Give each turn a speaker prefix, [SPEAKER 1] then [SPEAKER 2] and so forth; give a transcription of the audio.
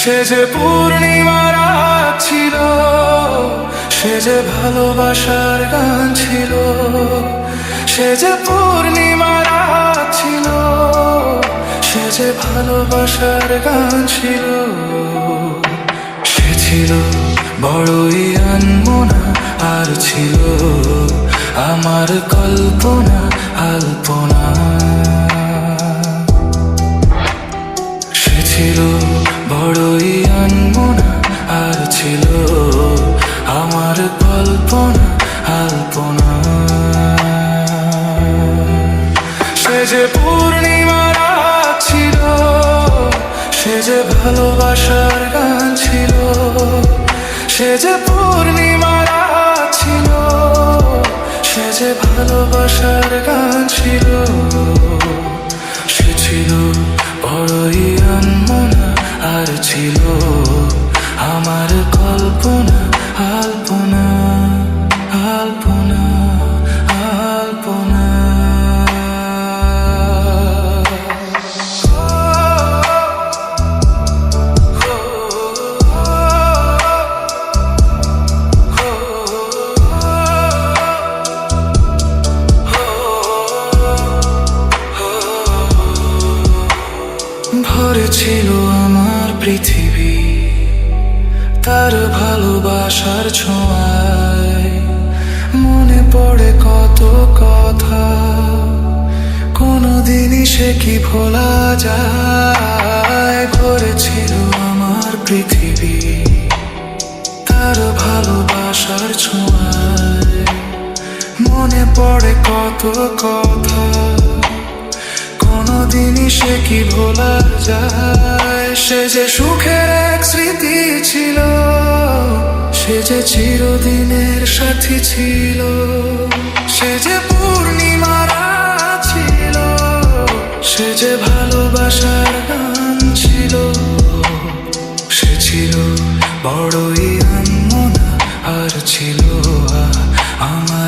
[SPEAKER 1] সে যে পূর্ণিমার রাত ছিল, সে যে ভালোবাসার গান ছিল। সে যে পূর্ণিমার রাত ছিল, সে যে ভালোবাসার গান ছিল। সে ছিল বড়ই আনমনা, আর ছিল আমার কল্পনা আলপনা। সে ছিল বড়ই আনমনা, আর ছিল আমার কল্পনা আলপনা। সে যে পূর্ণিমার রাত ছিল, সে যে ভালোবাসার গান ছিল। সে যে পূর্ণিমার রাত ছিল, সে যে ভালোবাসার গান ছিল। সে ছিল বড়ই আনমনা, আর ছিল আমার কল্পনা আলপনা আলপনা আলপনা। ভরে ছিল আমার পৃথিবী তার ভালোবাসার ছোঁয়ায়। মনে পড়ে কত কথা, কোনোদিনই সে কি ভোলা যায়। ভরে ছিল আমার পৃথিবী তার ভালোবাসার ছোঁয়ায়। মনে পড়ে কত কথা, কোনোদিনই সে কি ভোলা যায়। সে যে সুখের এক স্মৃতি ছিল, সে যে চিরদিনের সাথী ছিল। সে যে পূর্ণিমার রাত ছিল, সে যে ভালোবাসার গান ছিল। সে ছিল বড়ই আনমনা, আর ছিল আমার